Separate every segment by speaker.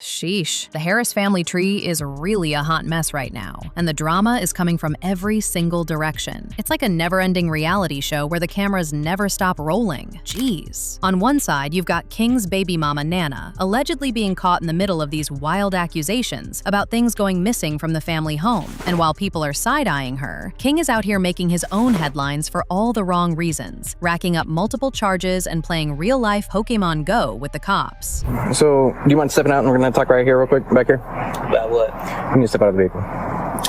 Speaker 1: Sheesh. The Harris family tree is really a hot mess right now, and the drama is coming from every single direction. It's like a never-ending reality show where the cameras never stop rolling. Jeez. On one side, you've got King's baby mama Nana, allegedly being caught in the middle of these wild accusations about things going missing from the family home. And while people are side-eyeing her, King is out here making his own headlines for all the wrong reasons, racking up multiple charges and playing real-life Pokémon Go with the cops.
Speaker 2: So, do you mind stepping out and we're gonna talk right here real quick, back here?
Speaker 3: About what?
Speaker 2: You need to step out of the vehicle.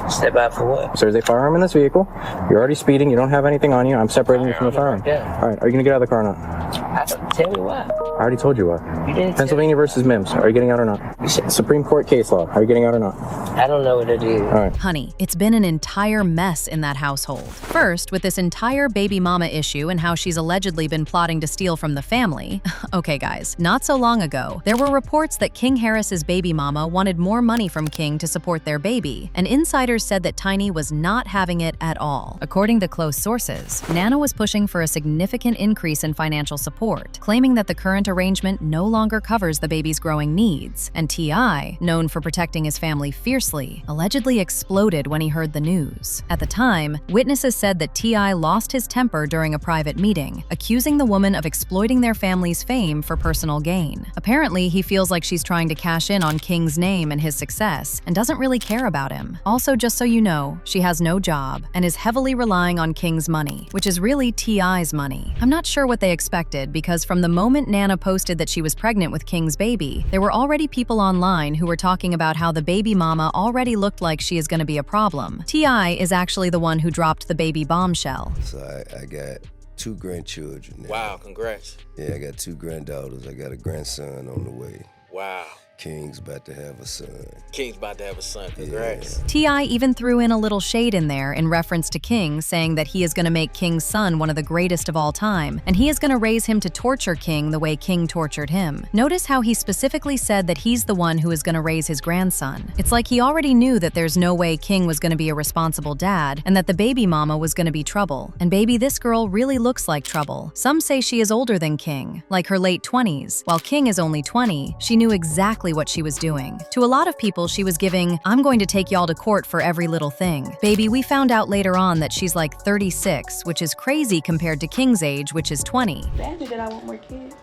Speaker 3: Step out for what?
Speaker 2: So there's a firearm in this vehicle. You're already speeding. You don't have anything on you. I'm separating you from the firearm.
Speaker 3: Yeah.
Speaker 2: All right. Are you going to get out of the car or not?
Speaker 3: Tell me why.
Speaker 2: I already told you why.
Speaker 3: You didn't.
Speaker 2: Pennsylvania versus Mims. Are you getting out or not? Supreme Court case law. Are you getting out or not?
Speaker 3: I don't know what it is.
Speaker 2: All right.
Speaker 1: Honey, it's been an entire mess in that household. First, with this entire baby mama issue and how she's allegedly been plotting to steal from the family. Okay, guys, not so long ago, there were reports that King Harris's baby mama wanted more money from King to support their baby, and insiders said that Tiny was not having it at all. According to close sources, Nana was pushing for a significant increase in financial support, claiming that the current arrangement no longer covers the baby's growing needs, and T.I., known for protecting his family fiercely, allegedly exploded when he heard the news. At the time, witnesses said that T.I. lost his temper during a private meeting, accusing the woman of exploiting their family's fame for personal gain. Apparently, he feels like she's trying to cash in on King's name and his success, and doesn't really care about him. Also, just so you know, she has no job and is heavily relying on King's money, which is really T.I.'s money. I'm not sure what they expected, because from the moment Nana posted that she was pregnant with King's baby, there were already people online who were talking about how the baby mama already looked like she is going to be a problem. T.I. is actually the one who dropped the baby bombshell.
Speaker 4: So I got 2 grandchildren now.
Speaker 5: Wow, congrats.
Speaker 4: Yeah, I got 2 granddaughters. I got a grandson on the way.
Speaker 5: Wow.
Speaker 4: King's about to have a son.
Speaker 5: King's about to have a son. Congrats.
Speaker 4: Yeah.
Speaker 1: T.I. even threw in a little shade in there in reference to King, saying that he is going to make King's son one of the greatest of all time, and he is going to raise him to torture King the way King tortured him. Notice how he specifically said that he's the one who is going to raise his grandson. It's like he already knew that there's no way King was going to be a responsible dad, and that the baby mama was going to be trouble. And baby, this girl really looks like trouble. Some say she is older than King, like her late 20s. While King is only 20, she knew exactly what she was doing. To a lot of people, she was giving, "I'm going to take y'all to court for every little thing." Baby, we found out later on that she's like 36, which is crazy compared to King's age, which is 20.
Speaker 6: Daddy, did I want more kids?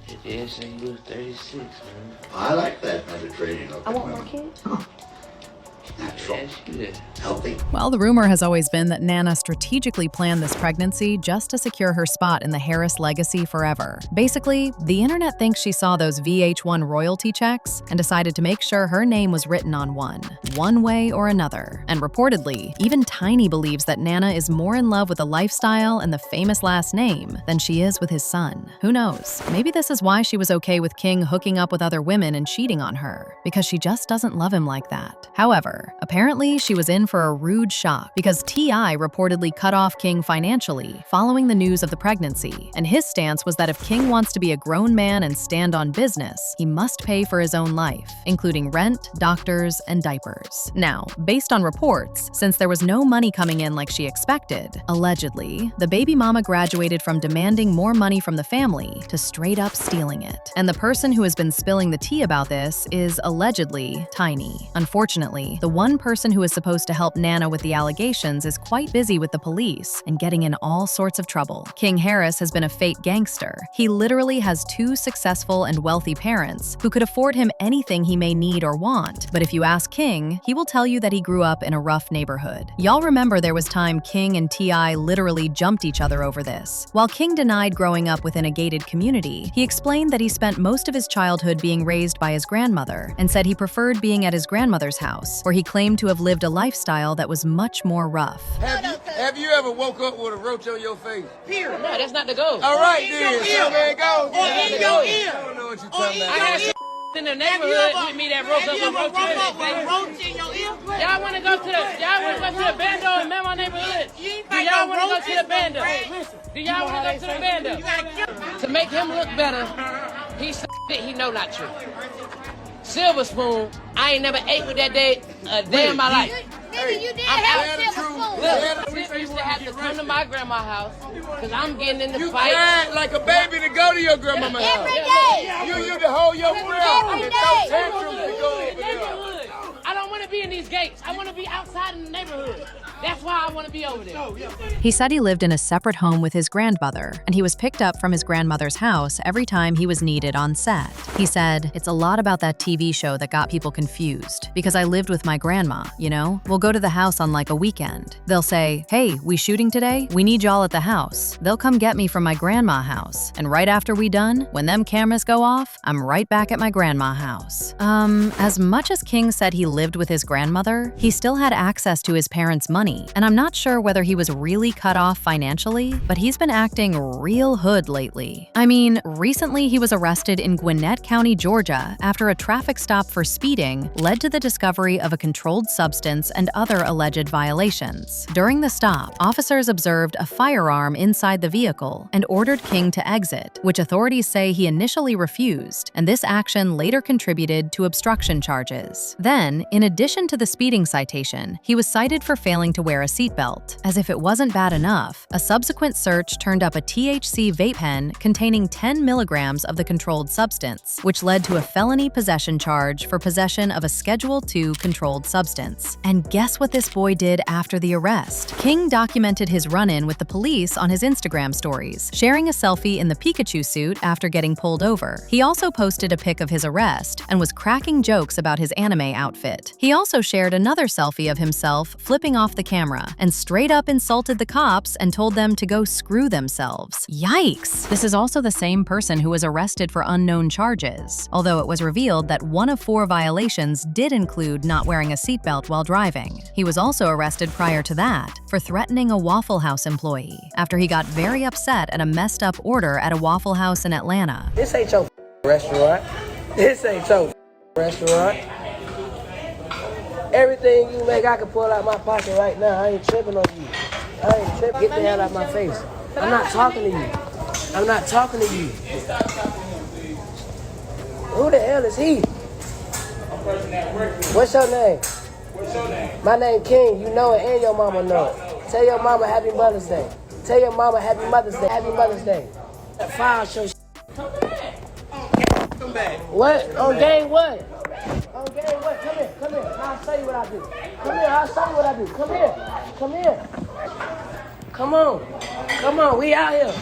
Speaker 3: It did say you was 36, man.
Speaker 7: I like that penetration of
Speaker 6: I want more kids.
Speaker 7: natural,
Speaker 3: Yes, you did.
Speaker 7: healthy.
Speaker 1: Well, the rumor has always been that Nana strategically planned this pregnancy just to secure her spot in the Harris legacy forever. Basically, the internet thinks she saw those VH1 royalty checks and decided to make sure her name was written on one way or another. And reportedly, even Tiny believes that Nana is more in love with the lifestyle and the famous last name than she is with his son. Who knows? Maybe this is why she was okay with King hooking up with other women and cheating on her, because she just doesn't love him like that. However, apparently she was in for a rude shock, because T.I. reportedly cut off King financially following the news of the pregnancy, and his stance was that if King wants to be a grown man and stand on business, he must pay for his own life, including rent, doctors, and diapers. Now, based on reports, since there was no money coming in like she expected, allegedly, the baby mama graduated from demanding more money from the family to straight up stealing it. And the person who has been spilling the tea about this is allegedly Tiny. Unfortunately, the one person who is supposed to help Nana with the allegations is quite busy with the police and getting in all sorts of trouble. King Harris has been a fake gangster. He literally has 2 successful and wealthy parents who could afford him anything he may need or want. But if you ask King, he will tell you that he grew up in a rough neighborhood. Y'all remember there was time King and T.I. literally jumped each other over this. While King denied growing up within a gated community, he explained that he spent most of his childhood being raised by his grandmother and said he preferred being at his grandmother's house, where he claimed to have lived a lifestyle that was much more rough.
Speaker 8: Have you ever woke up with a roach on your face?
Speaker 3: No, that's not the goal.
Speaker 8: All right, then. So there it goes.
Speaker 6: in your ear.
Speaker 8: I don't know what you're talking
Speaker 3: I
Speaker 8: about.
Speaker 3: got some in the neighborhood with me that broke up with roach in your ear. Y'all want to go to the bando in my neighborhood? Do y'all want to go to the bando? Do y'all want to go to the bando? To make him look better, he said it he know not true. Silver spoon, I ain't never ate with that day a day in my life.
Speaker 9: Nigga, you did have a silver spoon.
Speaker 3: Look, never used to have to come to my grandma's house because I'm getting in the
Speaker 8: You
Speaker 3: fight.
Speaker 8: cried like a baby to go to your grandmama's house.
Speaker 6: Every day.
Speaker 8: You used to hold your breath
Speaker 6: Every
Speaker 8: and
Speaker 6: day.
Speaker 8: throw tantrums to go
Speaker 3: In
Speaker 8: over
Speaker 3: the
Speaker 8: there.
Speaker 3: neighborhood. I don't want to be in these gates. I want to be outside in the neighborhood. That's why I want to be over there.
Speaker 1: He said he lived in a separate home with his grandmother, and he was picked up from his grandmother's house every time he was needed on set. He said, "It's a lot about that TV show that got people confused, because I lived with my grandma, you know? We'll go to the house on like a weekend. They'll say, 'Hey, we shooting today? We need y'all at the house.' They'll come get me from my grandma house, and right after we done, when them cameras go off, I'm right back at my grandma house." As much as King said he lived with his grandmother, he still had access to his parents' money, and I'm not sure whether he was really cut off financially, but he's been acting real hood lately. I mean, recently he was arrested in Gwinnett County, Georgia, after a traffic stop for speeding led to the discovery of a controlled substance and other alleged violations. During the stop, officers observed a firearm inside the vehicle and ordered King to exit, which authorities say he initially refused, and this action later contributed to obstruction charges. Then, in addition to the speeding citation, he was cited for failing to wear a seatbelt. As if it wasn't bad enough, a subsequent search turned up a THC vape pen containing 10 milligrams of the controlled substance, which led to a felony possession charge for possession of a Schedule II controlled substance. And guess what this boy did after the arrest? King documented his run-in with the police on his Instagram stories, sharing a selfie in the Pikachu suit after getting pulled over. He also posted a pic of his arrest and was cracking jokes about his anime outfit. He also shared another selfie of himself flipping off the camera and straight up insulted the cops and told them to go screw themselves. Yikes! This is also the same person who was arrested for unknown charges, although it was revealed that one of 4 violations did include not wearing a seatbelt while driving. He was also arrested prior to that for threatening a Waffle House employee after he got very upset at a messed up order at a Waffle House in Atlanta.
Speaker 9: This ain't your restaurant. This ain't your restaurant. Everything you make, I can pull out my pocket right now. I ain't tripping on you. I ain't tripping. Get the hell out of my face. I'm not talking to you. I'm not talking to you. Who the hell is he? What's your name? My name King. You know it and your mama know it. Tell your mama Happy Mother's Day. Tell your mama Happy Mother's Day. Happy Mother's Day. That file show. Come back. What? On game what? On game what? Come here. Come here. I'll show you what I do. Come here. I'll show you what I do. Come here. Come here. Come on. Come on. We out here.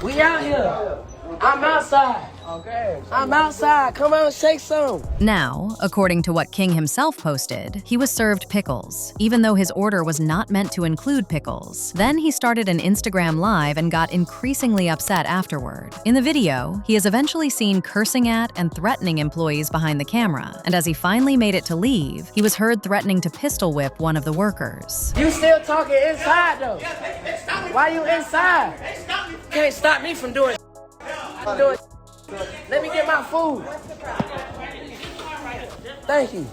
Speaker 9: We out here. I'm outside. Okay. I'm outside. Come on, shake some.
Speaker 1: Now, according to what King himself posted, he was served pickles, even though his order was not meant to include pickles. Then he started an Instagram live and got increasingly upset afterward. In the video, he is eventually seen cursing at and threatening employees behind the camera, and as he finally made it to leave, he was heard threatening to pistol whip one of the workers.
Speaker 9: You still talking inside though? Why you inside? Can't stop me from doing. Let me get my food. Thank you.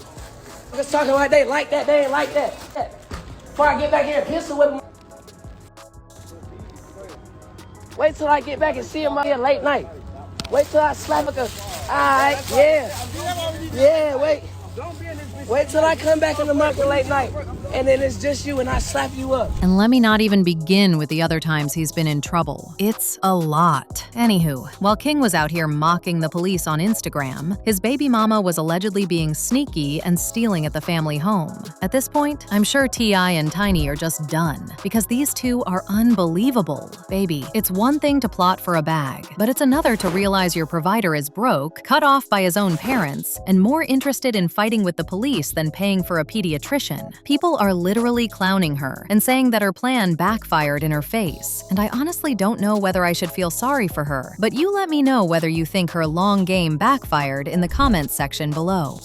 Speaker 9: I'm just talking like they like that, they ain't like that. Before I get back here and pistol with them. Wait till I get back and see him out here late night. Wait till I slap a. Alright, yeah. Yeah, wait. Wait till I come back in the market late night, and then it's just you and I slap you up.
Speaker 1: And let me not even begin with the other times he's been in trouble. It's a lot. Anywho, while King was out here mocking the police on Instagram, his baby mama was allegedly being sneaky and stealing at the family home. At this point, I'm sure T.I. and Tiny are just done, because these two are unbelievable. Baby, it's one thing to plot for a bag, but it's another to realize your provider is broke, cut off by his own parents, and more interested in fighting with the police than paying for a pediatrician. People are literally clowning her and saying that her plan backfired in her face. And I honestly don't know whether I should feel sorry for her, but you let me know whether you think her long game backfired in the comments section below.